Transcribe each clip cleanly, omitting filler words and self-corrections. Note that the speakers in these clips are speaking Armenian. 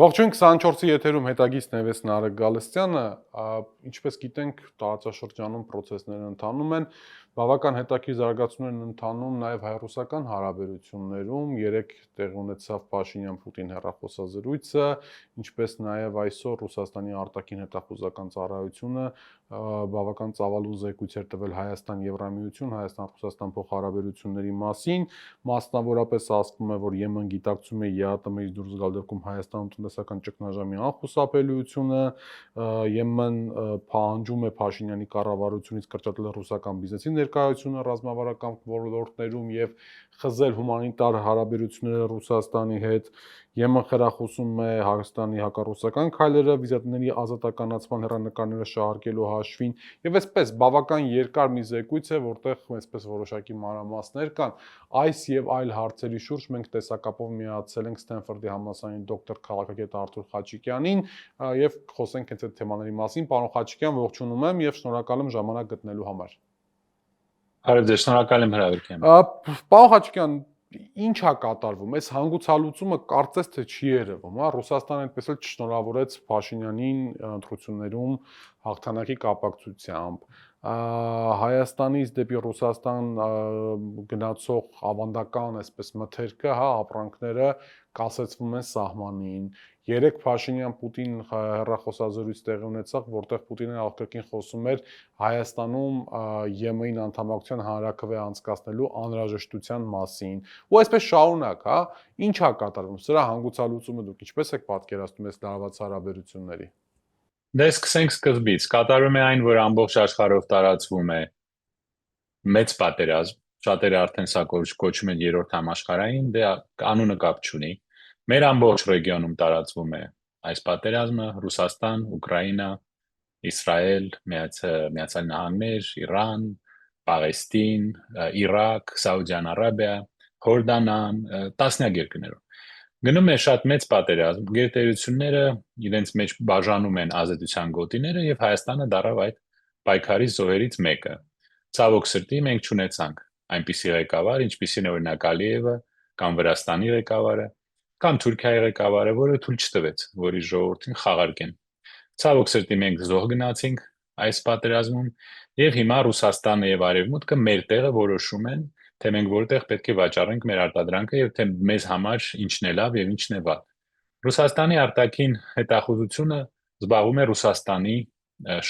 Ողջույն 24-ի եթերում հետագից Նևես Նարեկ Գալստյանը, ինչպես գիտենք, տարածաշրջանում process-ները ընթանում են, բավական հետաքրքիր զարգացումներ են ընթանում նաև հայ-ռուսական հարաբերություններում, երեք տեղի ունեցավ Փաշինյան-Պուտին հեռախոսազրույցը, ինչպես նաև այսօր Ռուսաստանի արտաքին հետախուզական ծառայությունը բավական ծավալուն զեկույց էր տվել Հայաստան-Եվրամիություն, Հայաստան-Ռուսաստան փոխհարաբերությունների մասին, մասնավորապես ասվում է, որ Եմեն գիտակցում է ԵԱՏՄ-ից դուրս գալ դեպքում Հայաստանում տնտեսական ճգնաժամի անխուսափելիությունը, Եմեն պահանջում է Փաշինյանի կառավարությունից կրճատել ռուսական բիզնեսի ներկայությունը ռազմավարական ոլորտներում եւ խզել հումանիտար հարաբերությունները Ռուսաստանի հետ, Եմեն խրախուսում է Հայաստանի հակառուսական քայլերը վիզաների ազատականացման հեռանկարները շահարկելու հաշվին եւ այսպես բավական երկար մի զեկույց է, որտեղ այսպես որոշակի մանրամասներ կան, այս եւ այլ հարցերի շուրջ մենք տեսակապով միացել ենք Ստենֆորդի համալսարանի դոկտոր քաղաքագետ Արթուր Խաչիկյանին եւ խոսենք հենց այդ թեմաների մասին։ Պարոն Խաչիկյան, ողջունում եմ եւ շնորհակալ եմ ժամանակ գտնելու համար։ Հարցեր, շնորհակալ եմ հրավերին։ Պարոն Խաչիկյան, ինչ է կատարվում։ Այս հանգուցալուծումը կարծես թե չի երևում, հա, Ռուսաստանը այդպես էլ չշնորհավորեց Փաշինյանին ընտրություններում հաղթանակի կապակցությամբ։ Հայաստանից դեպի Ռուսաստան գնացող ավանդական այսպես մթերքը, հա, ապրանքները կասեցվում են սահմանին։ Երեք Փաշինյան-Պուտին հեռախոսազրույց տեղի ունեցավ, որտեղ Պուտինը աղքատին խոսում էր Հայաստանում ԵՄ-ին անդամակցության հանրաքվե անցկացնելու անհրաժեշտության մասին։ Ու այսպես շարունակ, հա, ինչ է կատարվում։ Սրա հանգուցալուծումը դուք ինչպես եք պատկերացնում այս լարված հարաբերությունների։ Դե սկսենք սկզբից։ Կատարվում է այն, որ ամբողջ աշխարհով տարածվում է մեծ պատերազմ, շատերը արդեն սա կոչում են երրորդ համաշխարհային, դե անունը կապ չունի։ Մեր ամբողջ ռեգիոնում տարածվում է այս պատերազմը՝ Ռուսաստան, Ուկրաինա, Իսրայել, Միացյալ Նահանգներ, Իրան, Պաղեստին, Իրաք, Սաուդյան Արաբիա, Հորդանան, տասնյակ երկրներով։ Գնում է շատ մեծ պատերազմ, գերտերությունները իրենց մեջ բաժանում են ազատության գոտիները եւ Հայաստանը դարավ այդ պայքարի զոհերից մեկը։ Ցավոք սրտի մենք չունեցանք այնպիսի ղեկավար, ինչպիսին օրինակ Ալիևը կամ Վրաստանի ղեկավարը կամ Թուրքիայի ղեկավարը, որը թույլ չտվեց, որ իր ժողովրդին խաղարկեն։ Ցավոք սրտի մենք զոհ գնացինք այս պատերազմում եւ հիմա Ռուսաստանը եւ Արևմուտքը մեր տեղը որոշում են, թե մենք որտեղ պետք է վաճառենք մեր արտադրանքը եւ թե մեզ համար ինչն է լավ եւ ինչն է վատ։ Ռուսաստանի արտաքին հետախուզությունը զբաղվում է Ռուսաստանի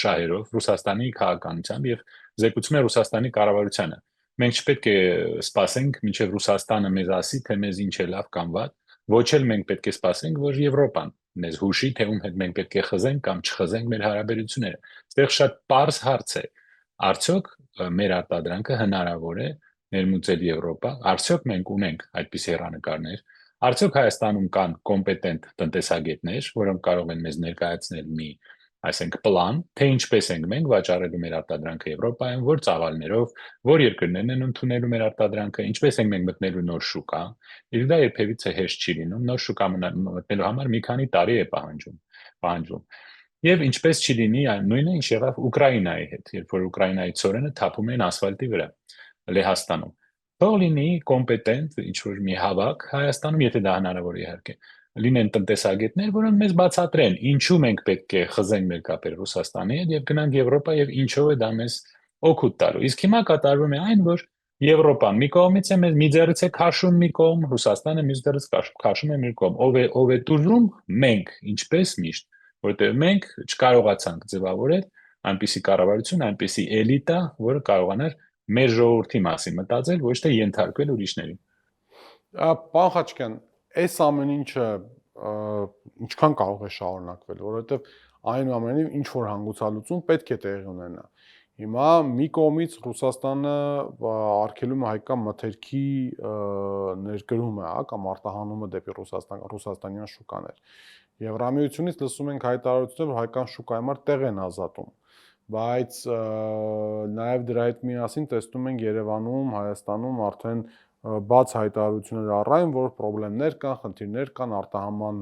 շահերով, Ռուսաստանի քաղաքականությամբ եւ զեկուցում է Ռուսաստանի կառավարությանը։ Մենք չպետք է սպասենք, մինչև Ռուսաստանը մեզ ասի, թե մեզ ինչ է լավ կամ վատ, ոչ էլ մենք պետք է սպասենք, որ Եվրոպան մեզ հուշի, թե ում հետ մենք պետք է խզենք կամ չխզենք մեր հարաբերությունները։ Այստեղ շատ պարզ հարց է. արդյոք մեր արտադրանքը հնարավոր է ներմուծել Եվրոպա, արդյոք մենք ունենք այդպիսի հեռանկարներ, արդյոք Հայաստանում կան կոմպետենտ տնտեսագետներ, որոնք կարող են մեզ ներկայացնել մի, այսենք, պլան, թե ինչպես ենք մենք վաճառելու մեր արտադրանքը Եվրոպայում, որ ծավալներով, որ երկրներն են ընդունելու մեր արտադրանքը, ինչպես ենք մենք մտնելու նոր շուկա։ Իսկ դա երբևիցե հեշտ չի լինում, նոր շուկա մտնելու համար մի քանի տարի է պահանջվում։ Եվ ինչպես չի լինի նույնը, ինչ եղավ Ուկրաինայի հետ, երբ որ Ուկրաինայի ցորենը թափում են ասֆալտի վրա Լեհաստանում։ Թող լինի կոմպետենտ ինչ-որ մի հավաք Հայաստանում, եթե դա հնարավոր է իհարկե, լինեն տնտեսագետներ, որոնք մեզ բացատրեն, ինչու մենք պետք է խզենք մեր կապերը Ռուսաստանի հետ եւ գնանք Եվրոպա եւ ինչով է դա մեզ օգուտ տալու։ Իսկ հիմա կատարվում է այն, որ Եվրոպան մի կողմից է մեզ մի ձեռից է քաշում մի կողմ, Ռուսաստանը մյուս ձեռից քաշում է մի կողմ։ Ով է տուժում, մենք, ինչպես միշտ, որտեղ մենք չկարողացանք ձևավորել այնպիսի կառավարություն, այնպիսի էլիտա, որը կարողանար մեր ժողովրդի մասին մտածել, ոչ թե ենթարկվել ուրիշներին։ Պարոն Խաչիկյան, այս ամեն ինչը ինչքան կարող է շարունակվել, որովհետև այնուամենայնիվ ինչ որ հանգուցալուծում պետք է տեղի ունենա։ Հիմա մի կողմից Ռուսաստանը արգելում է հայկական մթերքի ներկրումը, հա, կամ արտահանումը դեպի ռուսաստանյան շուկաներ։ Եվրամիությունից լսում ենք հայտարարություններ, որ հայկական շուկայի համար տեղ են ազատում, բայց նաև դրա հետ միասին տեսնում ենք Երևանում, Հայաստանում արդեն բաց հայտարարություններ առայն, որ խնդիրներ կան արտահանման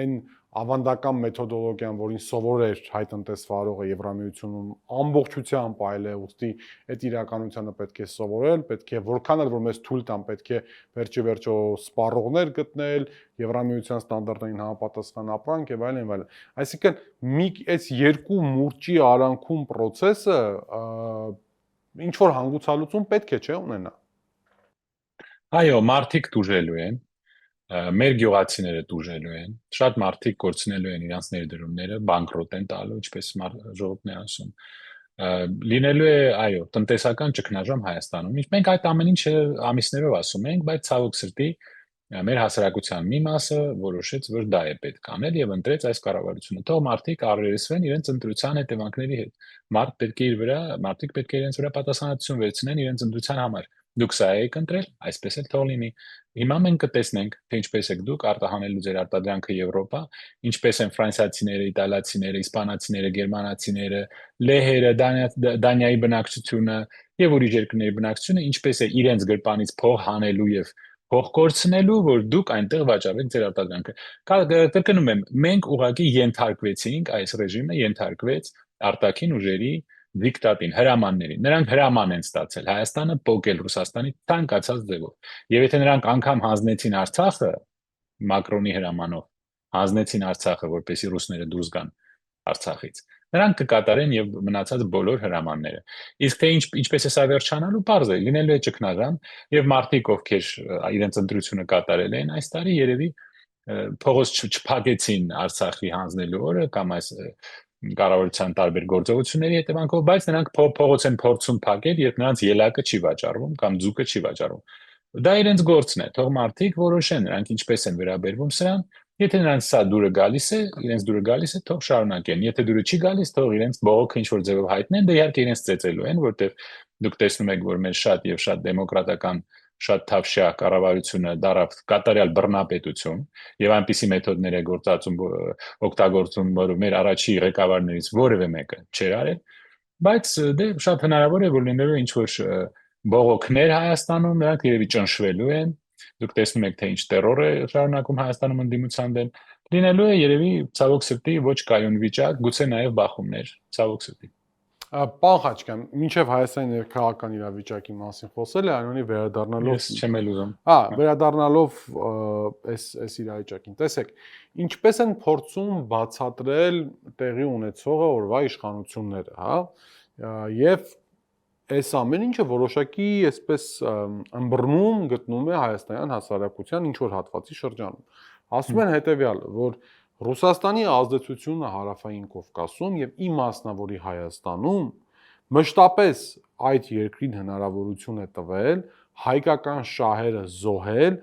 այն ավանդական մեթոդոլոգիան, որին սովոր էր հայտնտեսվարողը Եվրամիությունում ամբողջությամբ այլ է, ուստի այդ իրականությունը պետք է սովորել, պետք է որքան էլ որ մեզ թույլ տան, պետք է վերջիվերջո սպառողներ գտնել, Եվրամիության ստանդարտներին համապատասխան ապրանք եւ այլն եւ այլն։ Այսինքն մի այս երկու մուրճի արանքում process-ը ինչ որ հանգուցալուծում պետք է չէ ունենա։ Այո, մարդիկ դուժելու են, մեր գյուղացիները դուժելու են, շատ մարդիկ կորցնելու են իրենց ներդրումները, բանկրոտ են տալու, ինչպես ժողովուրդն է ասում։ Լինելու է, այո, տնտեսական ճգնաժամ Հայաստանում։ Մենք այդ ամեն ինչը ամիսներով ասում ենք, բայց ցավոք սրտի մեր հասարակության մի մասը որոշեց, որ դա է պետք անել եւ ընտրեց այս կառավարությունը։ Թող մարդիկ առերեսվեն իրենց ընտրության հետևանքների հետ։ Մարդիկ պետք է իրենց վրա պատասխանատվություն վերցնեն իրենց ընտրության համար։ Դուք սա եք ընտրել, այսպես էլ թող լինի։ Հիմա մենք կտեսնենք, թե ինչպես եք դուք արտահանելու ձեր արտադրանքը Եվրոպա, ինչպես են ֆրանսիացիները, իտալացիները, իսպանացիները, գերմանացիները, լեհերը, Դանիայի բնակչությունը եւ ուրիշ երկրների բնակչությունը, ինչպես է իրենց գրպանից փող հանելու եւ փող կորցնելու, որ դուք այնտեղ վաճառեք ձեր արտադրանքը։ Կրկնում եմ, մենք ուղղակի ենթարկվեցինք, այս ռեժիմը ենթարկվեց արտաքին ուժերի դիկտատին, հրամաններին։ Նրանք հրաման են ստացել Հայաստանը փոկել Ռուսաստանի ցանկացած ձևով։ Եվ եթե նրանք անգամ հանձնեցին Արցախը Մակրոնի հրամանով, հանձնեցին Արցախը, որպեսզի ռուսները դուրս գան Արցախից, նրանք կկատարեն եւ մնացած բոլոր հրամանները։ Իսկ թե ինչպես է սա վերջանալու, պարզ է, լինելու է ճգնաժամ եւ մարդիկ, ովքեր իրենց ընտրությունը կատարել են այս տարի, երևի փողոց չփակեցին Արցախի հանձնելու օրը կամ այս կառավարության տարբեր գործողությունների հետևանքով, բայց նրանք փողոց են փորձում փակել, երբ նրանց ելակը չի վաճառվում կամ ձուկը չի վաճառվում։ Դա իրենց գործն է, թող մարդիկ որոշեն նրանք ինչպես են վերաբերվում սրան։ Եթե նրանց սա դուրը գալիս է, իրենց դուրը գալիս է, թող շարունակեն։ Եթե դուրը չի գալիս, թող իրենց բողոքը ինչ որ ձևով հայտնեն, դա իհարկե իրենց ծեծելու են, որտեղ դուք տեսնում եք, որ մեր շատ եւ շատ դեմոկրատական շատ թավշյա կառավարությունը դարավ կատարյալ բռնապետություն եւ այնպիսի մեթոդներ է օգտագործում, որ մեր առաջի ղեկավարներից որևէ մեկը չէր արել, բայց դե շատ հնարավոր է, որ լինելու ինչ որ բողոքներ Հայաստանում, նրանք երևի ճնշվելու են։ Դուք տեսնում եք, թե ինչ տերոր է շարունակում Հայաստանում ընդդիմության դեմ։ Լինելու է երևի ցավոք սրտի ոչ կայուն վիճակ, գուցե նաև բախումներ, ցավոք սրտի։ Պարոն Խաչկյան, մինչև Հայաստանի ներքաղաքական իրավիճակի մասին խոսել է, այնոնի վերադառնալով Ես չեմ էլ ուզում։ վերադառնալով այս իրավիճակին, տեսեք, ինչպես են փորձում բացատրել տեղի ունեցողը օրվա իշխանությունները, հա, եւ այս ամեն ինչը որոշակի այսպես ըմբռնում գտնում է հայաստանյան հասարակության ինչ որ հատվածի շրջանում։ Ասում են հետեւյալը, որ Ռուսաստանի ազդեցությունը հարավային Կովկասում եւ իմասնավորի Հայաստանում մշտապես այդ երկրին հնարավորություն է տվել հայկական շահերը զոհել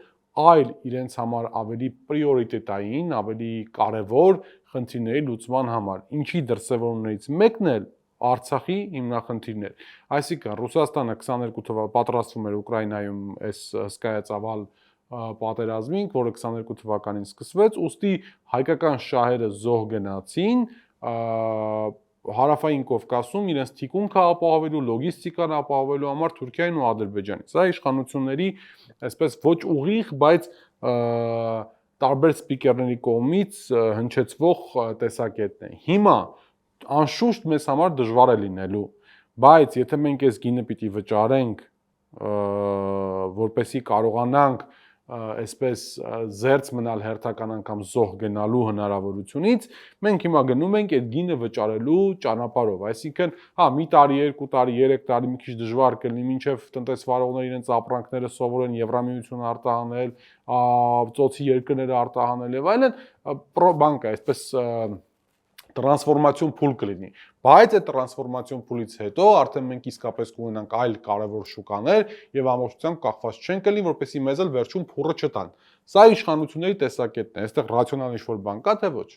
այլ իրենց համար ավելի պրիորիտետային, ավելի կարևոր խնդիրների լուծման համար, ինչի դրսևորումներից մեկն էլ Արցախի հիմնախնդիրն էր։ Այսինքն Ռուսաստանը 22 թվականին պատրաստվում էր Ուկրաինայում այս հսկայածավալ պատերազմին, որը 22 թվականին սկսվեց, ուստի հայկական շահերը զոհ գնացին հարավային Կովկասում իրենց թիկունքը ապահովելու, լոգիստիկան ապահովելու համար Թուրքիային ու Ադրբեջանին։ Սա իշխանությունների այսպես ոչ ուղիղ, բայց տարբեր սպիկերների կողմից հնչեցվող տեսակետն է։ Հիմա անշուշտ մեզ համար դժվար է լինելու, բայց եթե մենք այս գինը պիտի վճարենք, որպեսզի կարողանանք այսպես զերծ մնալ հերթական անգամ զոհ գնալու հնարավորությունից, մենք հիմա գնում ենք այդ գինը վճարելու ճանապարհով, այսինքն, հա, մի տարի, 2 տարի, 3 տարի մի քիչ դժվար կլինի, մինչև տնտեսվարողները իրենց ապրանքները սովորեն Եվրամիությունը արտահանել, ծոցի երկրները արտահանել եւ այլն, բան կա, այսպես տրանսֆորմացիոն փուլ կլինի, բայց այդ տրանսֆորմացիոն փուլից հետո արդեն մենք իսկապես կունենանք այլ կարևոր շուկաներ եւ ամբողջությամբ կախված չեն կլինի, որպեսզի մեզ էլ վերջում փուռը չտան։ Սա իշխանությունների տեսակետն է, այստեղ ռացիոնալ ինչ-որ բան կա, թե ոչ։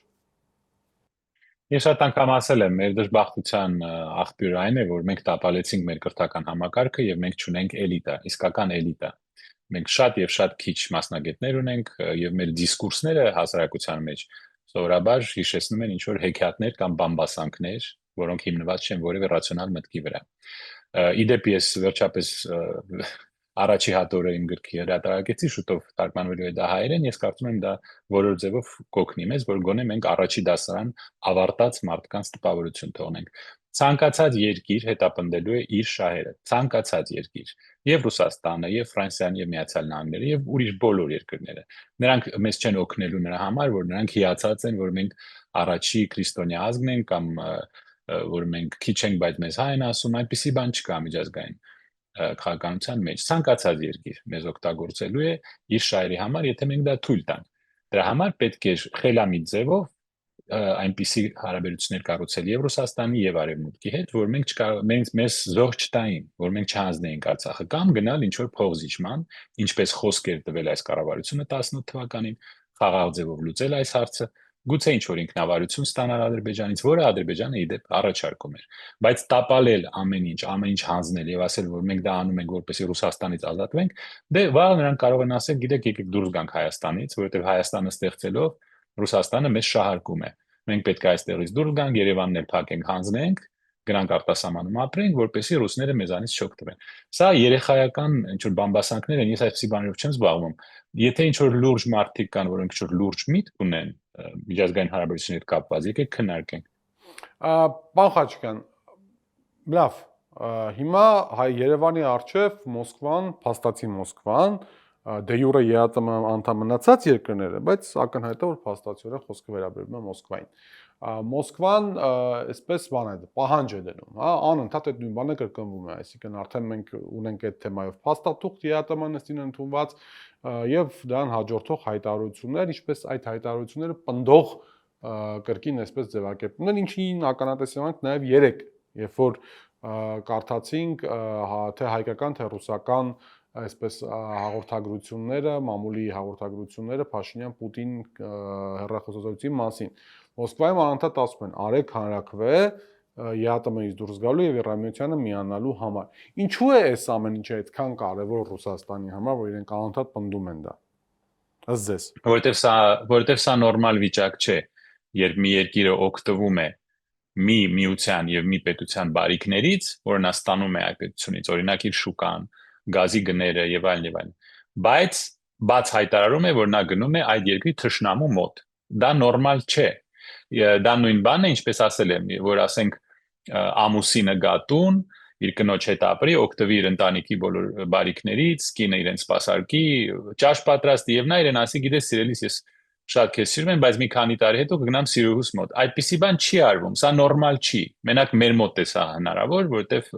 Ես շատ անգամ ասել եմ, մեր դժբախտության աղբյուրը այն է, որ մենք տապալեցինք մեր կրթական համակարգը եւ մենք չունենք էլիտա, իսկական էլիտա։ Մենք շատ եւ շատ քիչ մասնագետներ ունենք եւ մեր դիսկուրսները հասարակության մեջ սովորաբար հիշեցնում են ինչ-որ հեքիաթներ կամ բամբասանքներ, որոնք հիմնված չեն որևէ ռացիոնալ մտքի վրա։ Իդեպ ես վերջապես առաջի հատորը իմ գրքի հրատարակեցի, շուտով թարգմանվելու է դա հայերեն, ես կարծում եմ դա որոշ ձևով կօգնի մեզ, որ գոնե մենք առաջի դասարան ավարտած մարդկանց տպավորություն թողնենք։ Ցանկացած երկիր հետապնդելու է իր շահերը, ցանկացած երկիր, եւ Ռուսաստանը, եւ Ֆրանսիան, եւ Միացյալ Նահանգները, եւ ուրիշ բոլոր երկրները։ Նրանք մեզ չեն օգնելու նրա համար, որ նրանք հիացած են, որ մենք առաջի քրիստոնյա ազգն ենք կամ որ մենք քիչ ենք, բայց մեզ հայ են ասում, այդպիսի բան չկա միջազգային քաղաքականության մեջ։ Ցանկացած երկիր մեզ օգտագործելու է իր շահերի համար, եթե մենք դա թույլ տանք։ Դրա համար պետք է խելամիտ ձևով այնպիսի հարաբերություններ կառուցել եւ Ռուսաստանի եւ Արևմուտքի հետ, որ մենք մեզ զոհ չտային, որ մենք չհանձնեինք Արցախը կամ գնալ ինչ որ փոխզիջման, ինչպես խոսք էր տվել այս կառավարությունը 18 թվականին, խաղաղ ձևով լուծել այս հարցը, գուցե ինչ որ ինքնավարություն ստանալ Ադրբեջանից, որը Ադրբեջանը իդեպ առաջարկում էր, բայց տապալել ամեն ինչ հանձնել եւ ասել, որ մենք դա անում ենք, որպեսզի Ռուսաստանից ազատվենք, դե վաղ նրանք կարող են ասել, գիտեք, եկեք դուրս գանք Հայաստանից, որովհետեւ Հայաստանը ստեղծելով Ռուսաստանը մեզ շահարկում է։ Մենք պետք է այստեղից դուրս գանք, Երևանն էլ փակենք, հանձնենք, գրանք արտասահմանում ապրենք, որպեսզի ռուսները մեզանից չօգտվեն։ Սա երեխայական ինչ որ բամբասանքներ են, ես այսպիսի բաներով չեմ զբաղվում։ Եթե ինչ որ լուրջ մարդիկ կան, որոնք ինչ որ լուրջ միտք ունեն միջազգային հարաբերությունների հետ կապված, եկեք քննարկենք։ Պարոն Խաչիկյան, լավ, հիմա Երևանի արչև Մոսկվան, փաստացի Մոսկվան, դե յուրե ԵԱՏՄ անդամ մնացած երկրները, բայց ակնհայտ է, որ փաստացիորեն խոսքը վերաբերում է Մոսկվային։ Մոսկվան այսպես բան է, պահանջ է դնում, հա, անընդհատ այդ նույն բանը կրկնվում է, այսինքն արդեն մենք ունենք այդ թեմայով փաստաթուղթ ԵԱՏՄ նստին ընդունված եւ դրան հաջորդող հայտարարություններ, ինչպես այդ հայտարարությունները պնդող կրկին այսպես ձևակերպումներ, ինչին ականատեսանք նաեւ երեք, երբ որ կարդացինք թե հայկական, թե ռուսական այսպես հաղորդագրությունները, մամուլի հաղորդագրությունները Փաշինյան-Պուտին հեռախոսազրույցի մասին։ Մոսկվայում անընդհատ ասում են՝ արեք հանրաքվե ԵԱՏՄ-ից դուրս գալու եւ Եվրամիությանը միանալու համար։ Ինչու է այս ամեն ինչը այդքան կարեւոր Ռուսաստանի համար, որ իրենք անընդհատ պնդում են դա։ Ըստ ձեզ։ Որովհետեւ սա նորմալ վիճակ չէ, երբ մի երկիրը օգտվում է մի միության եւ մի պետության բարիքներից, որը նա ստանում է այդ պետությունից, օրինակ իր շուկան, գազի գները եւ այլն, բայց բաց հայտարարում է, որ նա գնում է այդ երկրի թշնամու մոտ։ Դա նորմալ չէ։ Դա նույն բանն է, ինչպես ասել եմ, որ ասենք ամուսինը գատուն, իր կնոջ հետ ապրի, օգտվի իր ընտանիքի բոլոր բարիքներից, կինը իրեն սպասարկի, ճաշ պատրաստի եւ նա իրեն ասի, գիտես, սիրելիս, ես շատ քեզ սիրում եմ, բայց մի քանի տարի հետո կգնամ սիրուհուս մոտ։ Այդպիսի բան չի արվում, սա նորմալ չի։ Մենակ մեր մոտ է սա հնարավոր, որովհետեւ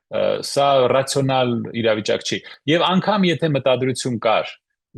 սա ռացիոնալ իրավիճակ չի։ Եվ անգամ եթե մտադրություն կար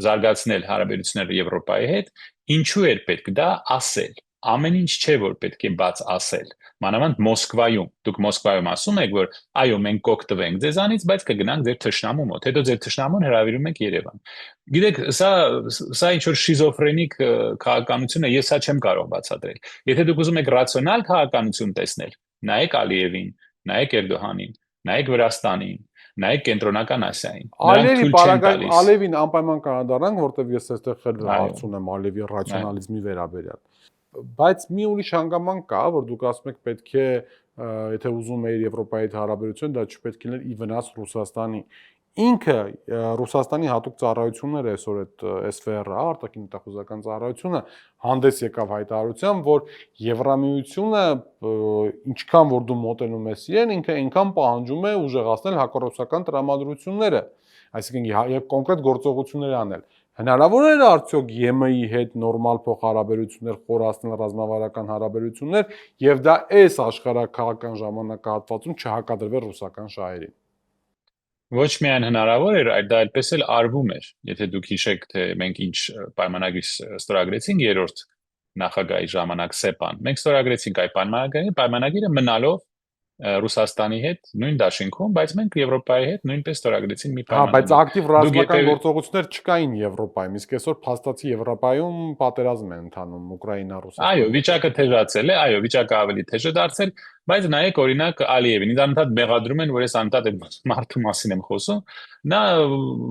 զարգացնել հարաբերությունները Եվրոպայի հետ, ինչու էր պետք դա ասել։ Ամեն ինչ չէ, որ պետք է բաց ասել։ Մանավանդ Մոսկվայում։ Դուք Մոսկվայում ասում եք, որ այո, մենք կօգտվենք ձեզանից, բայց կգնանք ձեր թշնամու մոտ։ Հետո ձեր թշնամուն հրավիրում եք Երևան։ Գիտեք, սա ինչ որ շիզոֆրենիկ քաղաքականություն է, ես սա չեմ կարող բացատրել։ Եթե դուք ուզում եք ռացիոնալ քաղաքականություն տեսնել, նայեք Ալիևին, նայեք Էրդողանին, նայեք Վրաստանին, նայեք Կենտրոնական Ասիային։ Ալիևին անպայման կանադառնանք, որտեղ ես այստեղ խել հարց ունեմ Ալիևի ռացիոնալիզմի վերաբերյալ։ Բայց մի ուրիշ հանգամանք կա, որ դուք ասում եք պետք է, եթե ուզում եք Եվրոպայի հետ հարաբերություն, դա չպետք է լինի ի վնաս Ռուսաստանի։ Ինքը Ռուսաստանի հատուկ ծառայությունները այսօր այդ SVR-ը, արտաքին հետախուզական ծառայությունը հանդես եկավ հայտարարությամբ, որ Եվրամիությունը ինչքան որ դու մոտենում ես իրեն, ինքը այնքան պահանջում է ուժեղացնել հակառուսական տրամադրությունները, այսինքն կոնկրետ գործողություններ անել։ Հնարավոր է արդյոք ԵՄ-ի հետ նորմալ փոխհարաբերություններ խորացնել, ռազմավարական հարաբերություններ եւ դա այս աշխարհակաղակական ժամանակահատվածում չհակադրվեր ռուսական շահերին։ Ոչ միայն հնարավոր էր, այլ դա այդպես էլ արվում էր։ Եթե դուք հիշեք, թե մենք ինչ պայմանագիր ստորագրեցինք երրորդ նախագահի ժամանակ ՍԵՊԱ-ն, մենք ստորագրեցինք այդ պայմանագիրը մնալով Ռուսաստանի հետ նույն դաշինքում, բայց մենք Եվրոպայի հետ նույնպես ստորագրեցինք մի պայմանագիր։ Բայց ակտիվ ռազմական գործողություններ չկային Եվրոպայում, իսկ այսօր փաստացի Եվրոպայում պատերազմ է ընթանում Ուկրաինա-Ռուսաստան։ Այո, վիճակը թեժացել է, այո, վիճակը ավելի թեժ է դարձել, Բայց նայեք օրինակ Ալիևին, ինձ անընդհատ մեղադրում են, որ ես անընդհատ այդ մարդու մասին եմ խոսում։ Նա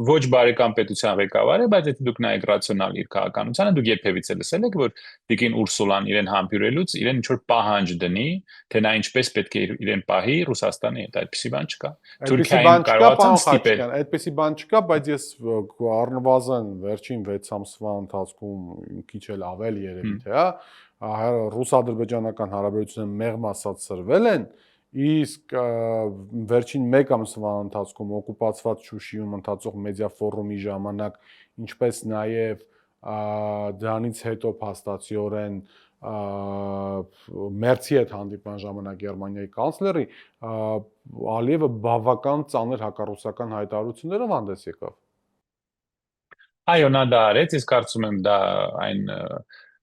ոչ բարեկամ պետության ղեկավար է, բայց եթե դուք նայեք ռացիոնալ իր քաղաքականությանը, դուք երբևիցե լսել եք, որ Տիկին Ուրսուլան իրեն համբյուրելուց իրեն ինչ որ պահանջ դնի, թե նա ինչպես պետք է իրեն պահի Ռուսաստանի հետ, այդպեսի բան չկա։ Այդպիսի Թուրքիային բան չկա, կարողացան պարոն ստիպել։ Խաչիկյան, այդպիսի բան չկա, բայց ես առնվազն վերջին 6 ամսվա ընթացքում քիչ էլ ավել երևի թե, ռուս-ադրբեջանական հարաբերությունները մեղմ ասած սրվել են, իսկ վերջին 1 ամսվա ընթացքում օկուպացված Շուշիում ընթացող մեդիա ֆորումի ժամանակ, ինչպես նաև դրանից հետո փաստացիորեն Մերցի հետ հանդիպման ժամանակ Գերմանիայի կանցլերի Ալիևը բավական ծանր հակառուսական հայտարարություններով հանդես եկավ։ Այո, նա դա արեց, իսկ կարծում եմ դա այն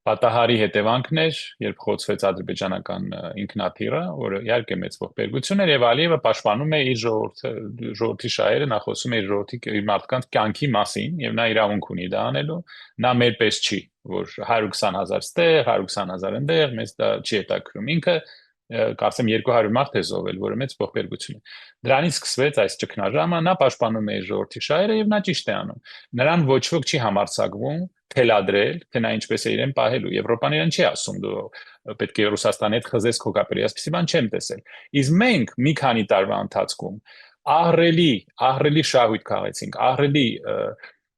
պատահարի հետևանքն էր, երբ խոցվեց ադրբեջանական ինքնաթիռը, որը իհարկե մեծ ողբերգություն էր, եւ Ալիևը պաշտպանում է իր ժողովրդի շահերը, նա խոսում է իր ժողովրդի իր մարդկանց կյանքի մասին, եւ նա իրավունք ունի դա անելու, նա մեր պես չի, որ 120,000 ստեղ, 120,000 ընդեղ, մեզ դա չի հետաքրում։ Ինքը կարծեմ 200 մարդ է զոհվել, որը մեծ ողբերգություն է։ Դրանից սկսվեց այս ճգնաժամը, նա պաշտպանում է իր ժողովրդի շահերը եւ նա ճիշտ է անում։ Նրան ոչ ոք չի համարձակվում թելադրել, թե նա ինչպես է իրեն պահելու։ Եվրոպան իրեն չի ասում դու պետք է Ռուսաստանի հետ խզես քո կապերի, այսպեսի բան չեմ տեսել։ Իսկ մենք մի քանի տարվա ընթացքում ահռելի շահույթ քաղեցինք, ահռելի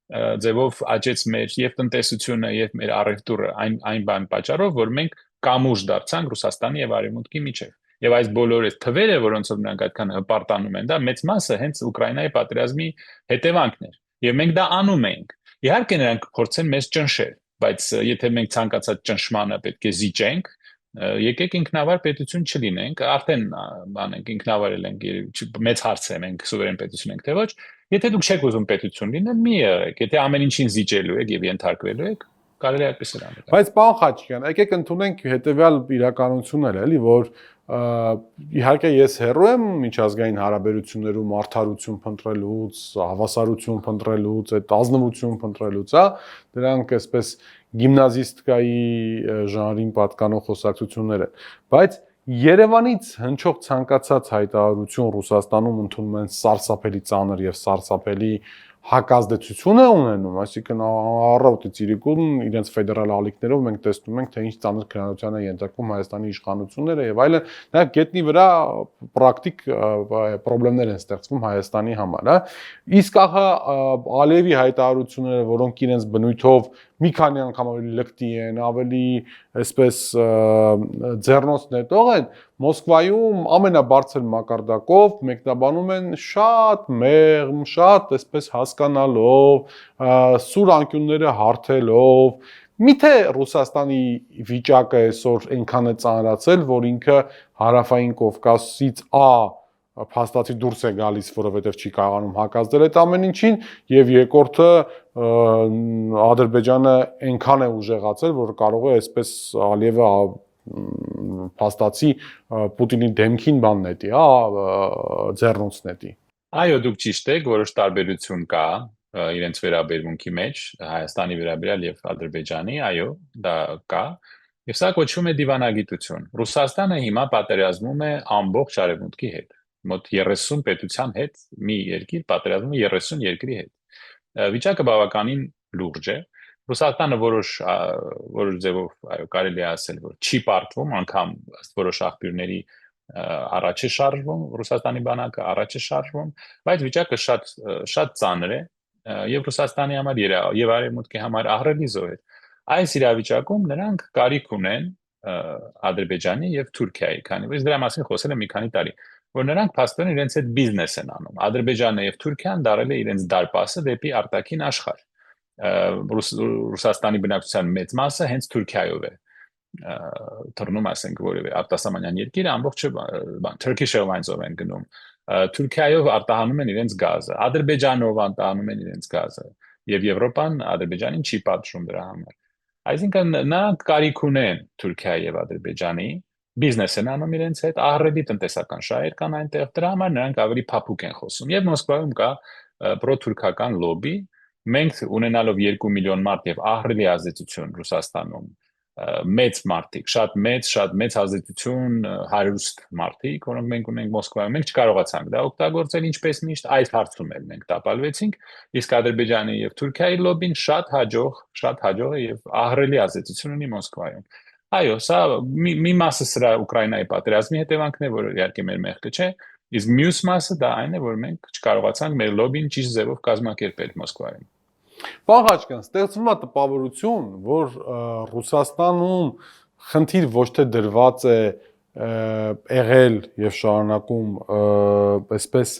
ձևով աճեց մեր եւ տնտեսությունը եւ մեր առևտուրը այն բան պատճառով, որ մենք կամուրջ դարձանք Ռուսաստանի եւ Արևմուտքի միջև։ Եվ այս բոլոր այս թվերը, որոնցով նրանք այդքան հպարտանում են, դա մեծ մասը հենց Ուկրաինայի պատերազմի հետևանքն էր։ Եվ մենք դա անում ենք։ Իհարկե նրանք փորձեն մեզ ճնշել, բայց եթե մենք ցանկացած ճնշմանը պետք է զիջենք, եկեք ինքնավար պետություն չլինենք, արդեն բանենք ինքնավարել ենք, մեծ հարց է, մենք սուվերեն պետություն ենք, թե ոչ։ Եթե դուք չեք ուզում պետություն լինել, մի եղեք, եթե ամեն ինչին զիջելու եք եւ ենթարկվելու եք, կարելի է այդպես անել։ Բայց պարոն Խաչիկյան, եկեք ընդունենք հետեւյալ իրականություններ, էլի, որ իհարկե ես հեռու եմ միջազգային հարաբերություններում արդարություն փնտրելուց, հավասարություն փնտրելուց, այդ ազնվություն փնտրելուց, դրանք այսպես գիմնազիստկայի ժանրին պատկանող խոսակցություններ են, բայց Երևանից հնչող ցանկացած հայտարարություն Ռուսաստանում ընդունում են սարսափելի ծանր եւ սարսափելի հակազդեցություն է ունենում, այսինքն առավոտից իրիկուն իրենց ֆեդերալ ալիքներով մենք տեսնում ենք, թե ինչ ծանր քննադատության է ենթարկվում Հայաստանի իշխանությունները եւ այլն, նաեւ գետնի վրա պրակտիկ խնդիրներ են ստեղծվում Հայաստանի համար, հա։ Իսկ ահա Ալիևի հայտարարությունները, որոնք իրենց բնույթով մի քանի անգամ ավելի լկտի են, ավելի այսպես ձեռնոց նետող են, Մոսկվայում ամենաբարձր մակարդակով մեկնաբանում են շատ մեղմ, շատ այսպես հասկանալով, սուր անկյունները հարթելով, միթե Ռուսաստանի վիճակը այսօր այնքան է ծանրացել, որ ինքը հարավային Կովկասից փաստացի դուրս է գալիս, որովհետև չի կարողանում հակազդել այդ ամեն ինչին, եւ երկրորդը Ադրբեջանը այնքան է ուժեղացել, որ կարող է այսպես Ալիևը փաստացի Պուտինի դեմքին բան նետի, ձեռնոց նետի։ Այո, դուք ճիշտ եք, որոշ տարբերություն կա իրենց վերաբերմունքի մեջ Հայաստանի վերաբերյալ եւ Ադրբեջանի, այո, դա կա։ Եվ սա կոչվում է դիվանագիտություն։ Ռուսաստանը հիմա պատերազմում է ամբողջ Արևմուտքի հետ, մոտ 30 պետության հետ, մի երկիր պատերազմում է 30 երկրի հետ։ Վիճակը բավականին լուրջ է։ Ռուսաստանը որոշ ձևով այո կարելի է ասել, որ չի պարտվում, անգամ որոշ աղբյուրների առաջ է շարժվում, Ռուսաստանի բանակը առաջ է շարժվում, բայց վիճակը շատ ծանր է եւ Ռուսաստանի համար եւ Արևմուտքի համար ահռելի զոհ է։ Այս իրավիճակում նրանք կարիք ունեն Ադրբեջանի եւ Թուրքիայի, քանի որ դրա մասին խոսել եմ մի քանի տարի, որ նրանք փաստորեն իրենց հետ բիզնես են անում։ Ադրբեջանը եւ Թուրքիան դարել է իրենց դարպասը դեպի արտաքին աշխարհ։ Ռուսաստանի բնակչության մեծ մասը հենց Թուրքիայով է թռնում, ասենք, որևէ արտասահմանյան երկիր, ամբողջը Turkish Airlines-ով են գնում։ Թուրքիայով արտահանում են իրենց գազը, Ադրբեջանով արտահանում են իրենց գազը, եւ Եվրոպան Ադրբեջանին չի պատժում դրա համար։ Այսինքն նրանք կարիք ունեն Թուրքիայի եւ Ադրբեջանի, բիզնես են անում իրենց հետ, ահռելի տնտեսական շահեր կան այնտեղ, դրա համար նրանք ավելի փափուկ են խոսում։ Եվ Մոսկվայում կա պրո-թուրքական լոբի, մենք ունենալով 2 միլիոն մարդ եւ ահռելի ազդեցություն Ռուսաստանում, մեծ մարդիկ, շատ մեծ ազդեցություն հարուստ մարդիկ, որոնք մենք ունենք Մոսկվայում, մենք չկարողացանք դա օգտագործել ինչպես միշտ այդ հարցում էլ մենք տապալվեցինք, իսկ Ադրբեջանի եւ Թուրքիայի լոբին շատ հաջող է եւ ահռելի ազդեցություն ունի Մոսկվայում։ Այո, սա մի մասը սրա Ուկրաինայի պատերազմի հետևանքն է, որը իհարկե մեր մեղքը չէ, իսկ մյուս մասը դա այն է, որ մենք չկարողացանք մեր լոբին ճիշտ ձևով կազմակերպել Մոսկվայում։ Պարոն Ղաչկյան, ստեղծվում է տպավորություն, որ Ռուսաստանում խնդիր ոչ թե դրված է եղել եւ շարունակում այսպես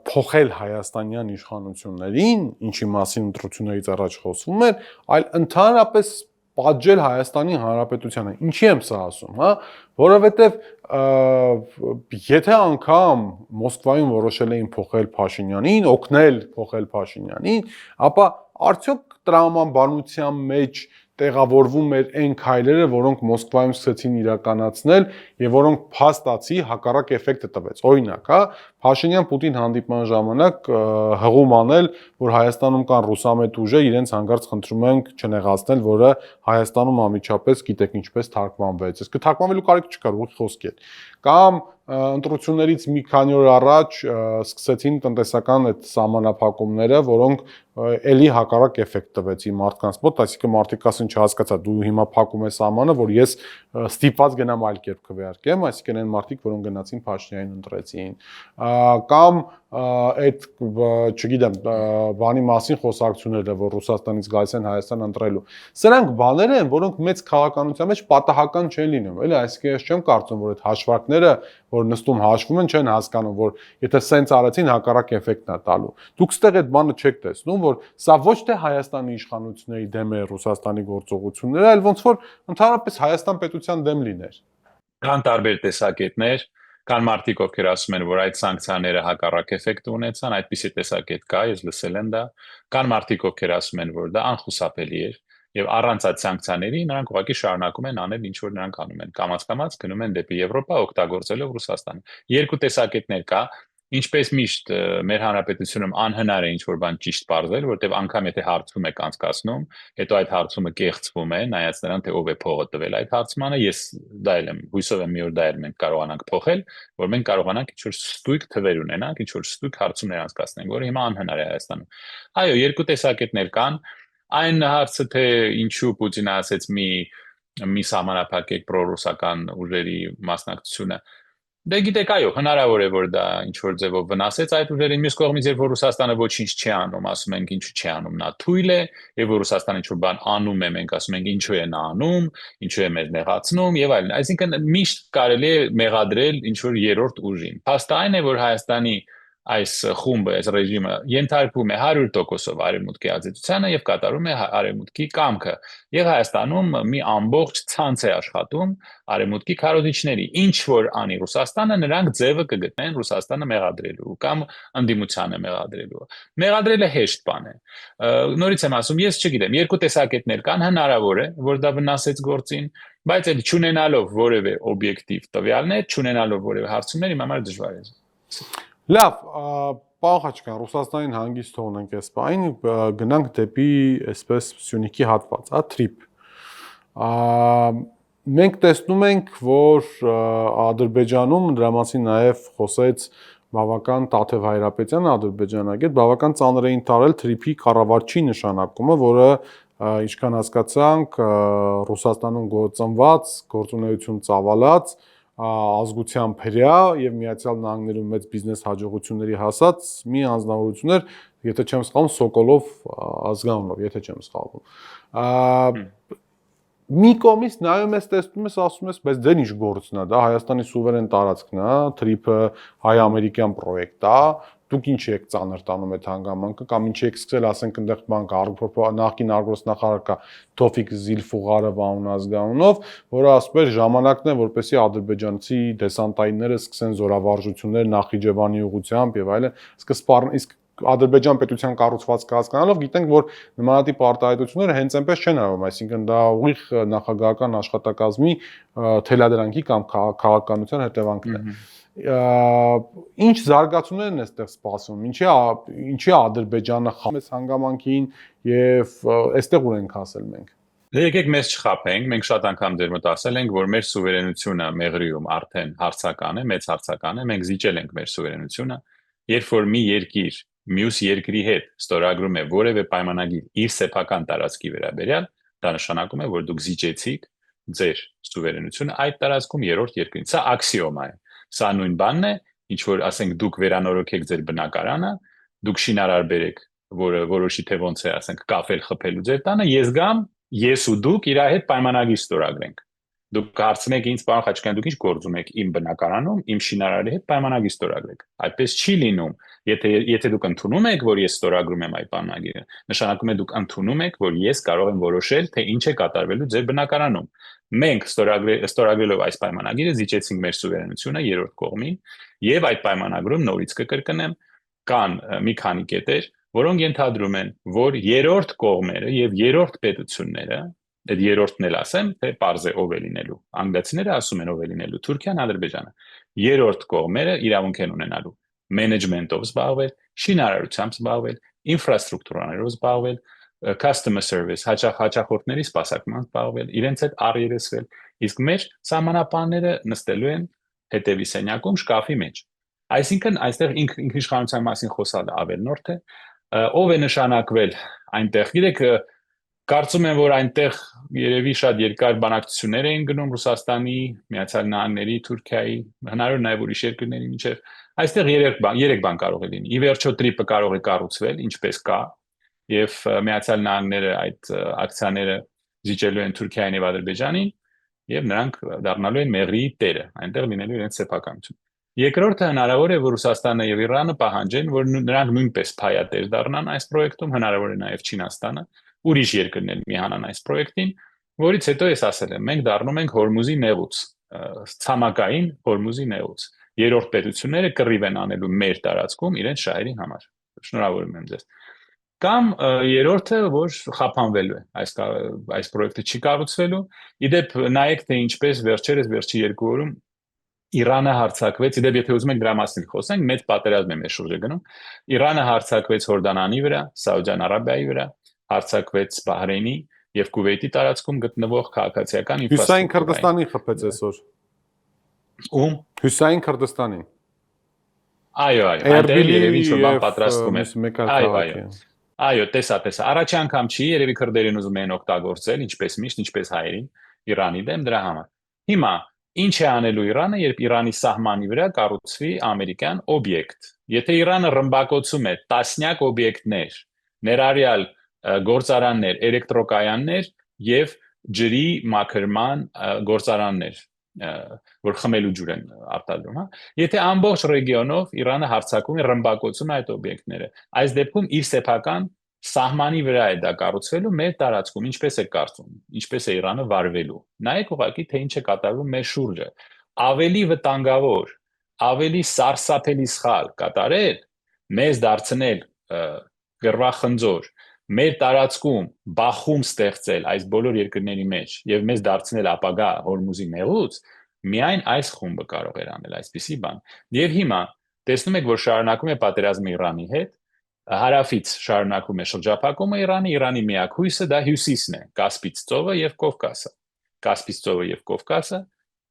փոխել հայաստանյան իշխանություններին, ինչի մասին ընտրություններից առաջ խոսվում էր, այլ ընդհանրապես պատժել Հայաստանի Հանրապետությանը։ Ինչի եմ սա ասում, հա, որովհետեւ եթե անգամ Մոսկվայում որոշել էին փոխել Փաշինյանին, օգնել փոխել Փաշինյանին, ապա արդյոք տրամաբանության մեջ տեղավորվում էր այն քայլերը, որոնք Մոսկվայում սկսեցին իրականացնել եւ որոնք փաստացի հակառակ էֆեկտը տվեց։ Օրինակ, հա, Փաշինյան-Պուտին հանդիպման ժամանակ հղում անել, որ Հայաստանում կան ռուսամետ ուժեր, իրենց հանգարց խնդրում ենք չնեղացնել, որը Հայաստանում անմիջապես գիտեք ինչպես թարգմանվեց։ Իսկ թարգմանվելու կարիք չկար, ուղիղ խոսք էր։ Կամ ընտրություններից մի քանի օր առաջ սկսեցին տնտեսական այդ սահմանափակումները, որոնք էլի հակառակ էֆեկտ տվեցի մարդկանց մոտ, այսինքն մարդիկ ասեն չհասկացա, դու հիմա փակում ես սահմանը, որ ես ստիպված գնամ այլ կերպ քվեարկեմ, այսինքն այն մարդիկ, որոնք գնացին Փաշինյանին ընտրեցին, կամ այդ չգիտեմ, բանի մասին խոսակցությունները, որ Ռուսաստանից գալիս են Հայաստան ընտրելու։ Սրանք բաներ են, որոնք մեծ քաղաքականության մեջ պատահական չեն լինում, էլի, այսինքն ես չեմ կարծում, որ այդ հաշվարկները, որ նստում հաշվում են, չեն հասկանում, որ եթե սենց արեցին հակառակ էֆեկտն է տալու։ Դուք ստեղ այդ բանը չեք տեսնում, որ սա ոչ թե Հայաստանի իշխանությունների դեմ է Ռուսաստանի գործողությունները, այլ ոնց որ ընդհանրապես Հայաստան պետության դեմ լիներ։ Կան տարբեր տեսակետներ, կան մարդիկ, ովքեր ասում են, որ այդ սանկցիաները հակառակ էֆեկտ ունեցան, այդպիսի տեսակետ կա, ես լսել եմ դա։ Կան մարդիկ, ովքեր ասում են, որ դա անխուսափելի էր, եւ առանց այդ սանկցիաների նրանք ուղղակի շարունակում են անել ինչ որ նրանք անում են, կամաց-կամաց գնում են դեպի Եվրոպա, օգտագործելով Ռուսաստանը։ Երկու տեսակետներ կա, ինչպես միշտ մեր հանրապետությունում անհնար է ինչ որ բան ճիշտ բարձել, որտեղ անգամ եթե հարցում եք անցկացնում, հետո այդ հարցումը կեղծվում է, նայած նրան թե ով է փողը տվել այդ հարցմանը, ես դա էլ եմ, հույսով եմ մի օր դա էլ մենք կարողանանք փոխել, որ մենք կարողանանք ինչ որ ստույգ թվեր ունենանք, ինչ որ ստույգ հարցումներ անցկացնենք, որը հիմա անհնար է Հայաստանում։ Այո, երկու տեսակետներ կան, այն հարցը թե ինչու Պուտինը ասեց մի սահմանափակեք պրոռուսական ուժերի մասնակցությունը։ Դե գիտեք, այո, հնարավոր է որ դա ինչ որ ձևով վնասեց այդ ուժերին, մյուս կողմից երբ որ Ռուսաստանը ոչինչ չի անում, ասում ենք ինչու չի անում, նա թույլ է, եւ որ Ռուսաստանը ինչ որ բան անում է, մենք ասում ենք ինչու է նա անում, ինչու է մեզ նեղացնում եւ այլն։ Այսինքն միշտ կարելի է մեղադրել ինչ որ երրորդ ուժին։ Փաստը այն է, որ Հայաստանի այս խումբը, այս ռեժիմը ենթարկվում է 100%-ով արևմուտքի ազդեցությանը եւ կատարում է արևմուտքի կամքը։ Եվ Հայաստանում մի ամբողջ ցանց է աշխատում արևմուտքի քարոզիչների։ Ինչ որ անի Ռուսաստանը, նրանք ձևը կգտնեն Ռուսաստանը մեղադրելու կամ ընդդիմությանը մեղադրելու։ Մեղադրելը հեշտ բան է։ Նորից եմ ասում, ես չգիտեմ, երկու տեսակետներ կան, հնարավոր է, որ դա վնասեց գործին, բայց այդ չունենալով որևէ օբյեկտիվ տվյալներ, չունենալով որևէ հարցումներ, իմ համար դժվար է։ Լավ, պարոն Ղաչկյան, Ռուսաստանին հանգիստ թողնենք այս բանին, գնանք դեպի այսպես Սյունիքի հատված, հա, թրիփ։ Մենք տեսնում ենք, որ Ադրբեջանում դրա մասին նաև խոսեց բավական Տաթև Հայրապետյանը, ադրբեջանագետ, բավական ծանր էին տարել թրիփի կառավարչի նշանակումը, որը ինչքան հասկացանք, Ռուսաստանում ծնված, գործունեություն ծավալած ազգությամբ հրյա եւ Միացյալ Նահանգներում մեծ բիզնես հաջողությունների հասած մի անձնավորություն էր, եթե չեմ սխալվում, Սոկոլով ազգանունով, եթե չեմ սխալվում։ Մի կողմից նայում ես, տեսնում ես, ասում ես, բայց դեն ինչ գործն է, դա Հայաստանի սուվերեն տարածքն է, թրիփը հայ-ամերիկյան պրոյեկտ է, դուք ինչ եք ծանր տանում այդ հանգամանքը կամ ինչ եք սկսել, ասենք այնտեղ բանկ նախկին արգոսնախարար կա Թոֆիկ Զիլֆուղարով անուն ազգանունով, որը ասում էր ժամանակն է, որպեսզի ադրբեջանցի դեսանտայինները սկսեն զորավարժություններ Նախիջևանի ուղղությամբ եւ այլն, իսկ Ադրբեջան պետության կառուցվածքը հասկանալով գիտենք, որ նմանատիպ արտահայտությունները հենց այնպես չեն արվում, այսինքն դա ուղիղ նախագահական աշխատակազմի թելադրանքի կամ քաղաքականության հետևանքն է։ Ինչ զարգացումներ են այստեղ սպասվում, ինչի Ադրբեջանը խամես հանգամանքին եւ այստեղ ուր ենք հասել մենք։ Եկեք մեզ չխաբենք, մենք շատ անգամ ձեր մոտ ասել ենք, որ մեր սուվերենությունը Մեղրիում արդեն հարցական է, մեծ հարցական է, մենք զիջել ենք մեր սուվերենությունը, երբ որ մի երկիր մյուս երկրի հետ ստորագրում է որևէ պայմանագիր իր սեփական տարածքի վերաբերյալ, դա նշանակում է, որ դուք զիջեցիք ձեր սուվերենությունը այդ տարածքում երրորդ երկրին։ Սա աքսիոմա է։ Սա նույն բանն է, ինչ որ ասենք դուք վերանորոգեք ձեր բնակարանը, դուք շինարար բերեք, որը որոշի թե ոնց է, ասենք կաֆել խփելու ձեր տանը, ես գամ, ես ու դուք իր հետ պայմանագիր ստորագրենք։ Դուք հարցնեք ինձ, պարոն Խաչիկյան, դուք ինչ գործում եք իմ բնակարանում, իմ շինարարի հետ պայմանագիր ստորագրեք։ Այդպես չի լինում։ Եթե դուք ընդունում եք, որ ես ստորագրում եմ այդ պայմանագիրը, նշանակում է դուք ընդունում եք, որ ես կարող եմ որոշել, թե ինչ է կատարվելու ձեր բնակարանում։ Մենք ստորագրելով այս պայմանագիրը զիջեցինք մեր սուվերենությունը երրորդ կողմին, եւ այդ պայմանագրում նորից կկրկնեմ, կան մի քանի կետեր, որոնք ենթադրում են, որ երրորդ կողմերը եւ երրորդ պետությունները, այդ երրորդն էլ ասեմ, թե parz է ով է լինելու։ Անգլիացիները ասում են ով է լինելու, Թուրքիան, Ադրբեջանը։ Երրորդ կողմերը իրավունք են ունենալու management-ով զբաղվել, շինարարությամբ զբաղվել, ինֆրաստրուկտուրաներով զբաղվել, customer service, հաճախորդների սպասարկման զբաղվել, իրենց հետ առերեսվել, իսկ մեր սահմանապանները նստելու են հետևի սենյակում շկաֆի մեջ։ Այսինքն այստեղ ինքնիշխանության մասին խոսալը ավելնորդ է, ով է նշանակվել այնտեղ, գիտեք, կարծում եմ, որ այնտեղ երևի շատ երկար բանակցություններ էին գնում Ռուսաստանի, Միացյալ Նահանգների, Թուրքիայի, հնարավոր նաև ուրիշ երկրների միջև։ Այստեղ երեք բան կարող է լինի։ Ի վերջո տրիպը կարող է կառուցվել, ինչպես կա, եւ Միացյալ Նահանգները այդ ակցիաները զիջելու են Թուրքիային եւ Ադրբեջանին, եւ նրանք դառնալու են Մեղրիի տերը, այնտեղ լինելու իրենց սեփականություն։ Երկրորդը հնարավոր է, որ Ռուսաստանը եւ Իրանը պահանջեն, որ նրանք նույնպես փայատեր դառնան այս պրոյեկտում, հնարավոր է նաեւ Չինաստանը, ուրիշ երկրներ միանան այս պրոյեկտին, որից հետո ես ասել եմ, մենք դառնում ենք Հորմուզի նեղուց, ցամաքային Հորմուզի նեղուց։ Երրորդ պետությունները կռիվ են անելու մեր տարածքում իրենց շահերի համար։ Շնորհավորում եմ ձեզ։ Կամ երրորդը, որ խափանվելու է, այս պրոյեկտը չի կառուցվելու։ Իդեպ նայեք, թե ինչպես վերջի 2 օրում Իրանը հարձակվեց, իդեպ եթե ուզում եք դրա մասին խոսենք, մեծ պատերազմ է մեր շուրջը գնում։ Իրանը հարձակվեց Հորդանանի վրա, Սաուդյան Արաբիայի վրա, հարձակվեց Բահրեյնի եւ Կուվեյտի տարածքում գտնվող քաղաքացիական Հյուսային Քրդստանին խփեց այսօր։ Ում? Հյուսային Քրդստանին։ Այո, այնտեղ երևի ինչ-որ բան պատրաստվում է։ Այո, տեսա։ Առաջի անգամ չի, երևի քրդերին ուզում են օգտագործել, ինչպես միշտ, ինչպես հայերին, Իրանի դեմ դրա համար։ Հիմա ինչ է անելու Իրանը, երբ Իրանի սահմանի վրա կառուցվի ամերիկյան օբյեկտ։ Եթե Իրանը ռմբակոծում է տասնյակ օբյեկտներ, ներառյալ գործարաններ, էլեկտրոկայաններ եւ ջրի մաքրման գործարաններ, որ խմելու ջուր են արտադրում, հա։ Եթե ամբողջ ռեգիոնով Իրանը հարձակում է, ռմբակոծում է այդ օբյեկտները, այս դեպքում իր սեփական սահմանի վրա է դա կառուցվելու մեր տարածքում, ինչպես է կարծում, ինչպես է Իրանը վարվելու։ Նայեք ուղղակի, թե ինչ է կատարվում մեր շուրջը։ Ավելի վտանգավոր, ավելի սարսափելի սխալ կատարել, մեզ դարձնել գրվախնձոր, մեր տարածքում բախում ստեղծել այս բոլոր երկրների մեջ եւ մեզ դարձնել ապագա Հորմուզի նեղուց, միայն այս խումբը կարող էր անել այսպիսի բան։ Եվ հիմա տեսնում եք, որ շարունակում է պատերազմը Իրանի հետ, հարավից շարունակում է շրջափակումը Իրանի միակ հույսը դա հյուսիսն է, Կասպից ծովը եւ Կովկասը։ Կասպից ծովը եւ Կովկասը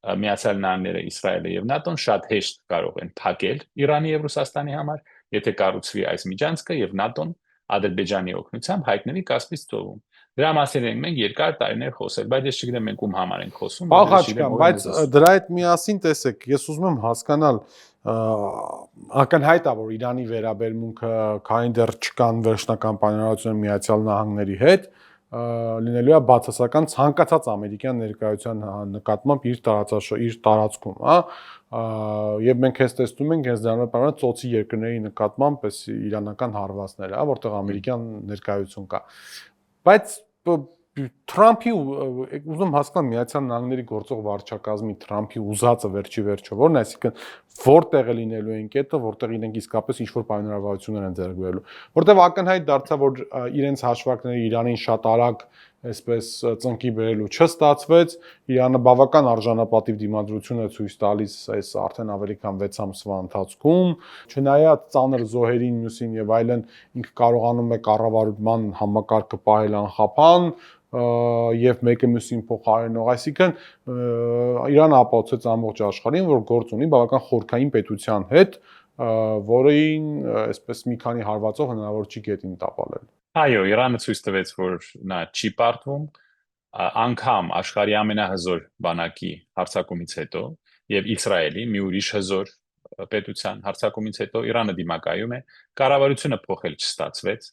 Միացյալ Նահանգները, Իսրայելը եւ ՆԱՏՕ-ն շատ հեշտ կարող են փակել Իրանի եւ Ռուսաստանի համար, եթե կառուցվի այս միջանցքը եւ ՆԱՏՕ-ն Ադրբեջանի օգնությամբ հայտնվի Կասպից ծովում։ Դրա մասին մենք երկար տարիներ խոսել, բայց ես չգիտեմ մենք ում համար ենք խոսում, բայց դրա հետ միասին տեսեք, ես ուզում եմ հասկանալ ակնհայտ է, որ Իրանի վերաբերմունքը քանի դեռ չկան վերջնական պայմանավորվածություններ Միացյալ Նահանգների հետ, լինելու է բացասական ցանկացած ամերիկյան ներկայության նկատմամբ իր տարածքում, հա, եւ մենք հենց տեսնում ենք հենց դրանով պայմանավորված ծոցի երկրների նկատմամբ այս իրանական հարվածները, հա, որտեղ ամերիկյան ներկայություն կա։ Բայց Թրամփի ուզում հասկանալ Միացյալ Նահանգների գործող վարչակազմի Թրամփի ուզածը վերջո որն է, այսինքն որտեղ է լինելու են կետը, որտեղ իրենք իսկապես ինչ-որ պայմանավորվածություններ են ձեռք բերելու, որտեղ ակնհայտ դարձավ, որ իրենց հաշվարկները Իրանին շատ արագ այսպես ծնկի բերելու չստացվեց, Իրանը բավական արժանապատիվ դիմադրություն է ցույց տալիս այս արդեն ավելի քան 6 ամսվա ընթացքում, չնայած ծանր զոհերին, մյուսին եւ այլն, ինքը կարողանում է կառավարման համակարգը պահել անխափան եւ մեկը մյուսին փոխարինող, այսինքն Իրանը ապացուցեց ամբողջ աշխարհին, որ գործ ունի բավական խորքային պետության հետ, որին այսպես մի քանի հարվածով հնարավոր չի գետին տապալել։ Այո, Իրանը ցույց տվեց, որ նա չի պարտվում, անգամ աշխարհի ամենահզոր բանակի հարձակումից հետո եւ Իսրայելի մի ուրիշ հզոր պետության հարձակումից հետո Իրանը դիմակայում է, կառավարությունը փոխել չստացվեց,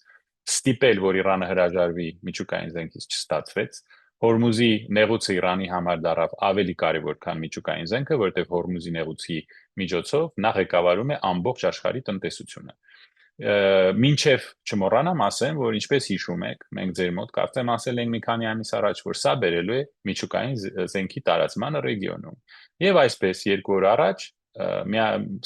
ստիպել, որ Իրանը հրաժարվի միջուկային զենքից չստացվեց, Հորմուզի նեղուցը Իրանի համար դառավ ավելի կարևոր, քան միջուկային զենքը, որտեղ Հորմուզի նեղուցի միջոցով նա ղեկավարում է ամբողջ աշխարհի տնտեսությունը։ Մինչև չմոռանամ ասեմ, որ ինչպես հիշում եք, մենք ձեր մոտ կարծեմ ասել ենք մի քանի ամիս առաջ, որ սա բերելու է միջուկային զենքի տարածմանը ռեգիոնում։ Եվ այսպես 2 օր առաջ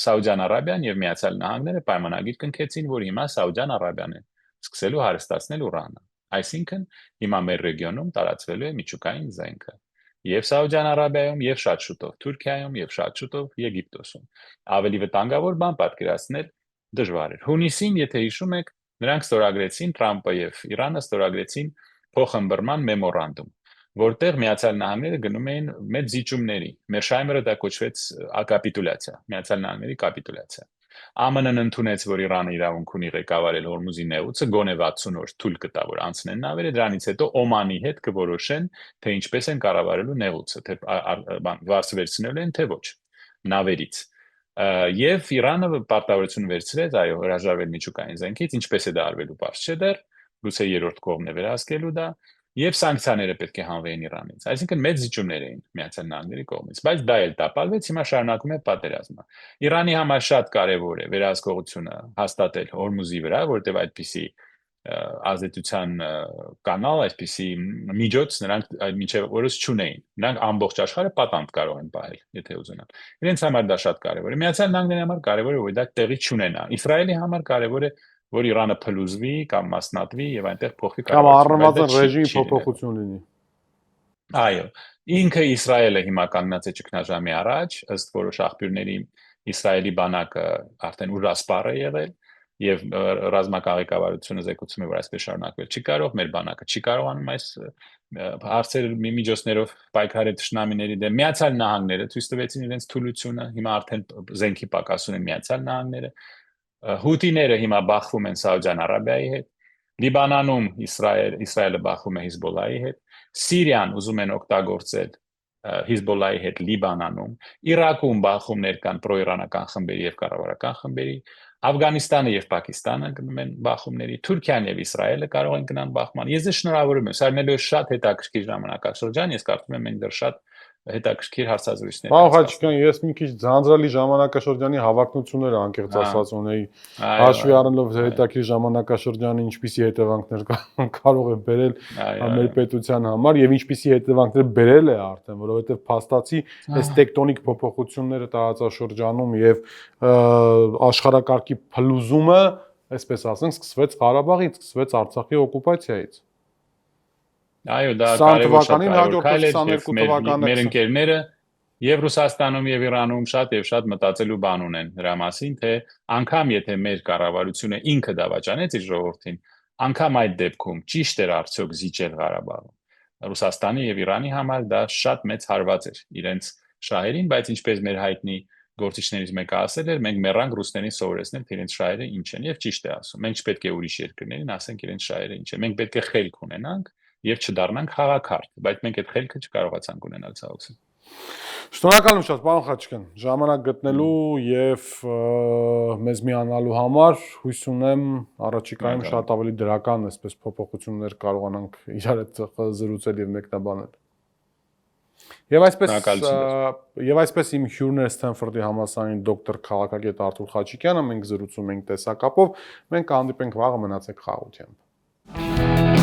Սաուդյան Արաբիան եւ Միացյալ Նահանգները պայմանագիր կնքեցին, որ հիմա Սաուդյան Արաբիան է սկսելու հարստացնել ուրանը։ Այսինքն հիմա մեր ռեգիոնում տարածվելու է միջուկային զենքը։ Եվ Սաուդյան Արաբիայում, եւ շատ շուտով Թուրքիայում, եւ շատ շուտով Եգիպտոսում։ Ավելի վտանգավոր բան պատկերացնել դժվար էր։ Հունիսին, եթե հիշում եք, նրանք ստորագրեցին Թրամփը եւ Իրանը ստորագրեցին փոխըմբռնման մեմորանդում, որտեղ Միացյալ Նահանգները գնում էին մեծ զիջումների։ Մերշայմերը դա կոչվեց կապիտուլյացիա, Միացյալ Նահանգների կապիտուլյացիա։ ԱՄՆ-ն ընդունեց, որ Իրանը իրավունք ունի ղեկավարել Հորմուզի նեղուցը, գոնե 60 օր թույլ կտա, որ անցնեն նավերը, դրանից հետո Օմանի հետ կորոշեն, թե ինչպես են կառավարելու նեղուցը, թե վարձ վերցնելու են, թե ոչ նավերից։ Եվ Իրանը պարտավորություն վերցրեց, այո, հրաժարվել միջուկային զենքից, ինչպես է դա արվելու բարձ չէ դեռ, գուցե երրորդ կողմն է վերահսկելու դա, եւ սանկցիաները պետք է հանվեին Իրանից։ Այսինքն մեծ զիջումներ էին Միացյալ Նահանգների կողմից, բայց դա էլ տապալվեց, հիմա շարունակում է պատերազմը։ Իրանի համար շատ կարևոր է վերահսկողությունը հաստատել Հորմուզի վրա, որտեղ այդպիսի ազդեցության կանալ, այսպիսի միջոց նրանք մինչև օրս չունեին։ Նրանք ամբողջ աշխարհը պատանդ կարող են պահել, եթե ուզենան։ Իրենց համար դա շատ կարևոր է։ Միացյալ Նահանգների համար կարևոր է, որ դա տեղի չունենա։ Իսրայելի համար կարևոր է, որ Իրանը փլուզվի կամ մասնատվի եւ այնտեղ փոխվի կամ առնվազն ռեժիմի փոփոխություն լինի։ Այո, ինքը Իսրայելը հիմա կանգնած է ճգնաժամի առաջ, ըստ որոշ աղբյուրների Իսրայելի բանակը արդեն ուրասպառ է եղել եւ ռազմակարգավարությունը զեկուցում է, որ այսպես շարունակվել չի կարող, մեր բանակը չի կարողանում այս հարցերը միջոցներով պայքարել թշնամիների դեմ։ Միացյալ Նահանգները ցույց տվեցին իրենց թուլությունը, հիմա արդեն զենքի պակաս ունեն Միացյալ Նահանգները։ Հութիները հիմա բախվում են Սաուդյան Արաբիայի հետ, Լիբանանում Իսրայելը բախվում է Հիզբոլլայի հետ, Սիրիան ուզում են օգտագործել Հիզբոլլայի հետ Լիբանանում, Իրաքում բախումներ կան պրոիրանական խմբերի եւ կառավարական խմբերի, Աֆղանիստանը եւ Պակիստանը գնում են բախումների, Թուրքիան եւ Իսրայելը կարող են գնան բախման։ Ես ձեզ շնորհավորում եմ, սա լինելու է շատ հետաքրքիր ժամանակաշրջան, ես կարծում եմ մենք դեռ շատ հետաքրքիր հարցազրույցներ։ Պարոն Խաչիկյան, ես մի քիչ ձանձրալի ժամանակաշրջանի հավակնությունները անկեղծ ասած ունեի, հաշվի առնելով հետաքրքիր ժամանակաշրջանը ինչպիսի հետևանքներ կարող է բերել մեր պետության համար եւ ինչպիսի հետևանքներ բերել է արդեն, որովհետեւ փաստացի այս տեկտոնիկ փոփոխությունները տարածաշրջանում եւ աշխարհակարգի փլուզումը, այսպես ասենք, սկսվեց Ղարաբաղից, սկսվեց Արցախի օկուպացիայից։ Այո, դա կարևոր քայլ է, մեր ընկերները եւ Ռուսաստանում եւ Իրանում շատ մտածելու բան ունեն դրա մասին, թե անգամ եթե մեր կառավարությունը ինքը դավաճանեց իր ժողովրդին, անգամ այդ դեպքում ճիշտ էր արդյոք զիջել Ղարաբաղը։ Ռուսաստանի եւ Իրանի համար դա շատ մեծ հարված էր իրենց շահերին, բայց ինչպես մեր հայտնի գործիչներից մեկը ասել էր, մենք մեռանք ռուսներին սովորեցնել, թե իրենց շահերը ինչ են, եւ ճիշտ է ասում։ Մենք չպետք է ուրիշ երկրներին ասենք իրենց շահերը ինչ են։ Մենք պետք է խելք ունենանք եւ չդառնանք խաղաքարտ, բայց մենք այդ խելքը չկարողացանք ունենալ ցավոք։ Շնորհակալ եմ շատ, պարոն Խաչիկյան, ժամանակ գտնելու եւ մեզ միանալու համար, հույս ունեմ առաջիկայում շատ ավելի դրական այսպես փոփոխություններ կարողանանք իրար հետ զրուցել եւ մեկնաբանել։ Եվ այսպես իմ հյուրն էր Սթենֆորդի համալսարանի դոկտոր քաղաքագետ Արթուր Խաչիկյանը, մենք զրուցում ենք տեսակապով, մենք կհանդիպենք վաղը, մնացեք խաղաղությամբ։